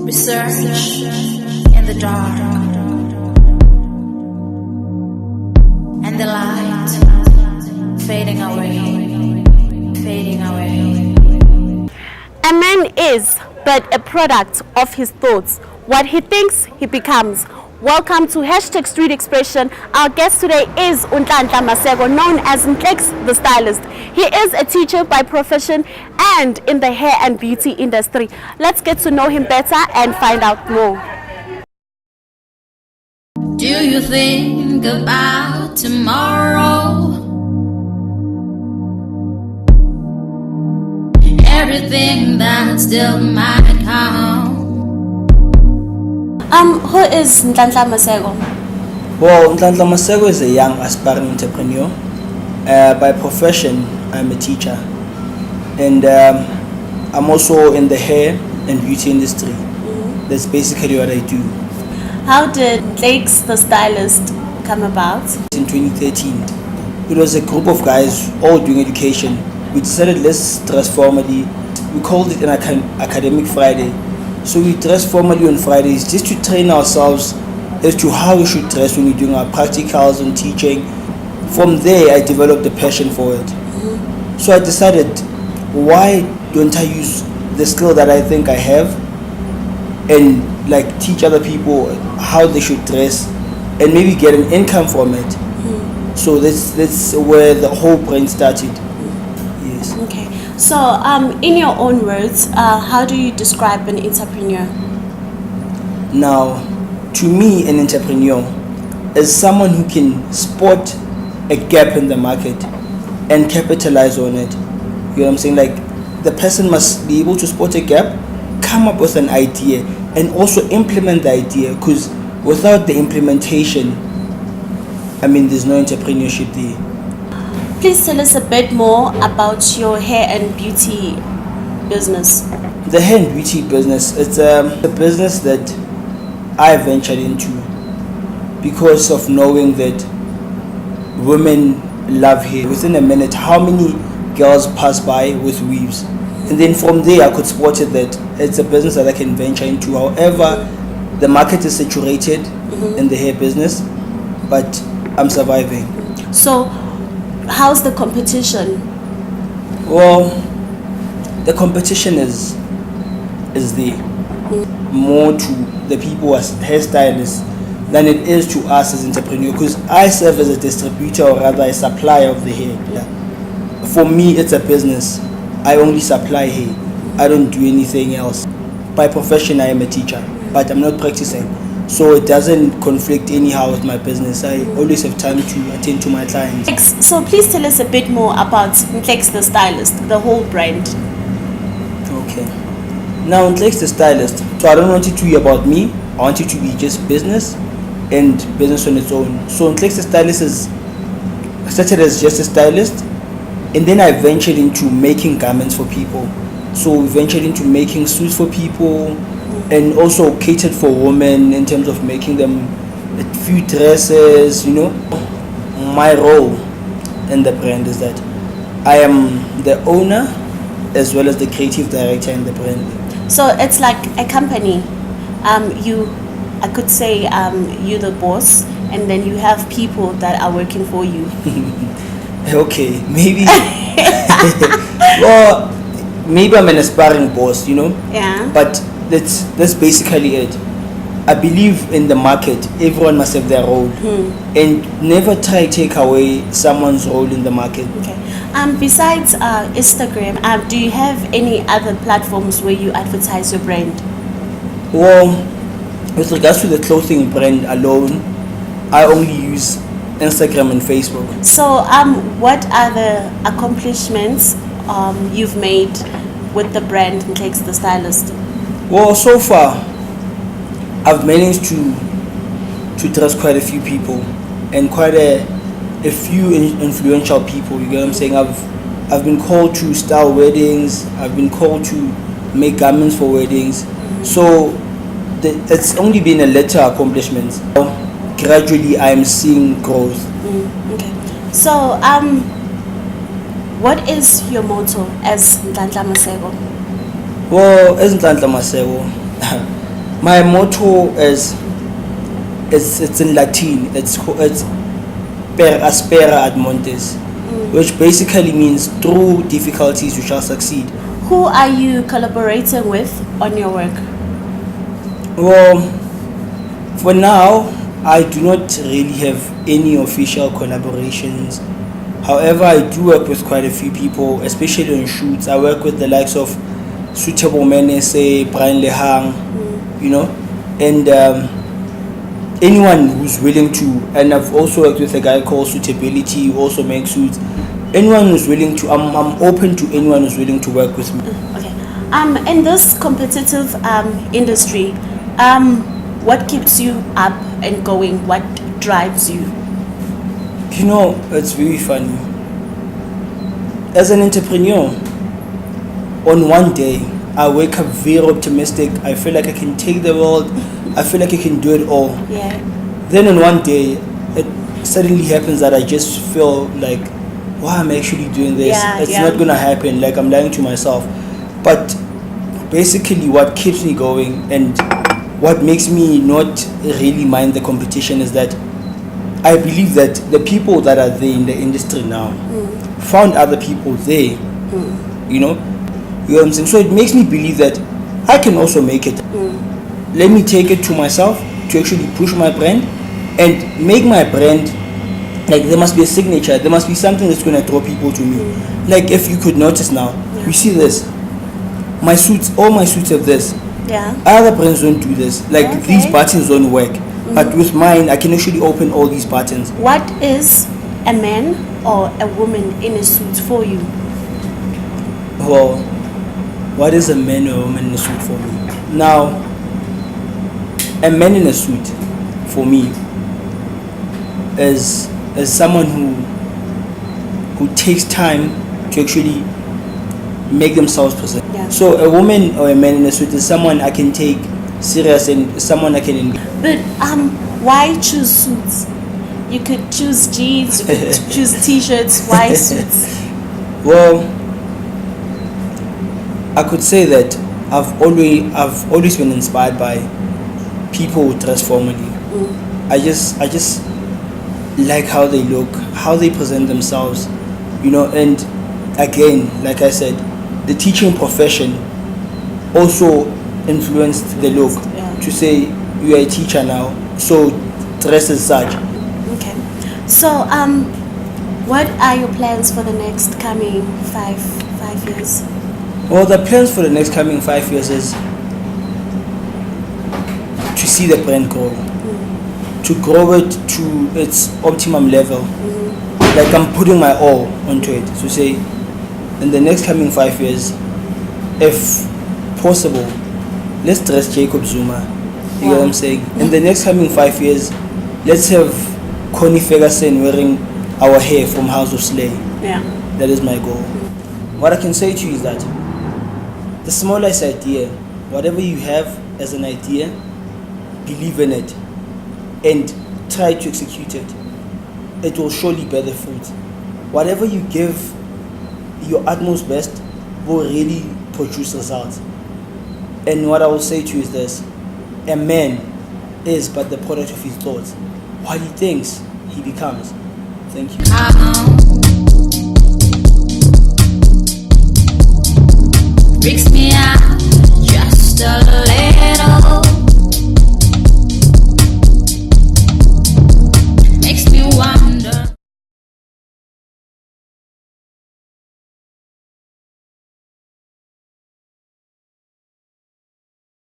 We search in the dark, and the light fading away, fading away. A man is but a product of his thoughts. What he thinks, he becomes. Welcome to #StreetExpression. Our guest today is Nhlanhla Maseko, known as Nhlex the Stylist. He is a teacher by profession and in the hair and beauty industry. Let's get to know him better and find out more. Do you think about tomorrow? Everything that still might come. Who is Nhlanhla Maseko? Well, Nhlanhla Maseko is a young aspiring entrepreneur. By profession, I'm a teacher, and I'm also in the hair and beauty industry. That's basically what I do. How did Nhlex the Stylist come about? In 2013, it was a group of guys all doing education. We decided let's dress formally. We called it an academic Friday. So we dress formally on Fridays just to train ourselves as to how we should dress when we're doing our practicals and teaching. From there, I developed a passion for it. So I decided, why don't I use the skill that I think I have and like teach other people how they should dress and maybe get an income from it. So that's where the whole brand started. Yes. Okay. So, in your own words, how do you describe an entrepreneur? Now, to me, an entrepreneur is someone who can spot a gap in the market and capitalize on it. You know what I'm saying? Like, the person must be able to spot a gap, come up with an idea, and also implement the idea, because without the implementation, there's no entrepreneurship there. Please tell us a bit more about your hair and beauty business. The hair and beauty business, it's a business that I ventured into because of knowing that women love hair. Within a minute, how many girls pass by with weaves? And then from there, I could spot it that it's a business that I can venture into. However, the market is saturated in the hair business, but I'm surviving. So, how's the competition? Well, the competition is there more to the people as hairstylists than it is to us as entrepreneurs, because I serve as a distributor or rather a supplier of the hair. Yeah. For me, it's a business. I only supply hair. I don't do anything else. By profession, I am a teacher, but I'm not practicing. So it doesn't conflict anyhow with my business. I always have time to attend to my clients. So please tell us a bit more about Nhlex the Stylist, the whole brand. Okay. Now, Nhlex the Stylist. So I don't want it to be about me. I want it to be just business and business on its own. So Nhlex the Stylist started as just a stylist, and then I ventured into making garments for people. So we ventured into making suits for people, and also catered for women in terms of making them a few dresses. My role in the brand is that I am the owner as well as the creative director in the brand. So it's like a company. I could say you're the boss, and then you have people that are working for you. Okay, maybe. Well, maybe I'm an aspiring boss, Yeah. But that's basically it. I believe in the market, everyone must have their role, and never try to take away someone's role in the market. Okay. Besides Instagram, do you have any other platforms where you advertise your brand? Well, with regards to the clothing brand alone, I only use Instagram and Facebook. So, what are the accomplishments you've made with the brand Nhlex the Stylist? Well, so far, I've managed to dress quite a few people and quite a few influential people. You get what I'm saying? I've been called to style weddings. I've been called to make garments for weddings. So it's only been a little accomplishment. Gradually, I'm seeing growth. Okay. So, what is your motto as Nhlanhla Maseko? Well, as Nhlanhla Maseko, My motto is it's in Latin. It's per aspera ad montes, which basically means through difficulties you shall succeed. Who are you collaborating with on your work? Well, for now, I do not really have any official collaborations. However, I do work with quite a few people, especially on shoots. I work with the likes of Suitable Menese, Brian Lehang, you know, and anyone who's willing to. And I've also worked with a guy called Suitability, who also makes suits. Anyone who's willing to, I'm open to anyone who's willing to work with me. Okay. In this competitive industry, what keeps you up and going? What drives you? You know, it's very funny. As an entrepreneur, on one day, I wake up very optimistic. I feel like I can take the world. I feel like I can do it all. Yeah. Then on one day, it suddenly happens that I just feel like, why am I actually doing this? It's not gonna happen. Like, I'm lying to myself. But basically, what keeps me going and what makes me not really mind the competition is that I believe that the people that are there in the industry now found other people there. You know what I'm saying? So it makes me believe that I can also make it. Let me take it to myself to actually push my brand and make my brand, like, there must be a signature, there must be something that's going to draw people to me. Like, if you could notice now, you see this, my suits, all my suits have this. Other brands don't do this. Like, these buttons don't work. But with mine, I can actually open all these buttons. What is a man or a woman in a suit for you? Well, what is a man or a woman in a suit for me? Now, a man in a suit for me is someone who takes time to actually make themselves present. So a woman or a man in a suit is someone I can take serious and someone I can engage. But why choose suits? You could choose jeans, you could choose t-shirts. Why suits? Well, I could say that I've always been inspired by people who dress formally. I just like how they look, how they present themselves, you know. And again, like I said, the teaching profession also influenced the look. To say you are a teacher now, so dress as such. Okay. So what are your plans for the next coming five years? Well, the plans for the next coming 5 years is to see the brand grow, to grow it to its optimum level. Like, I'm putting my all onto it. To say, in the next coming 5 years, if possible, let's dress Jacob Zuma. You know what I'm saying? In the next coming 5 years, let's have Connie Ferguson wearing our hair from House of Slay. That is my goal. What I can say to you is that the smallest idea, whatever you have as an idea, believe in it and try to execute it. It will surely bear the fruit. Whatever you give your utmost best will really produce results. And what I will say to you is this: a man is but the product of his thoughts. What he thinks, he becomes. Thank you.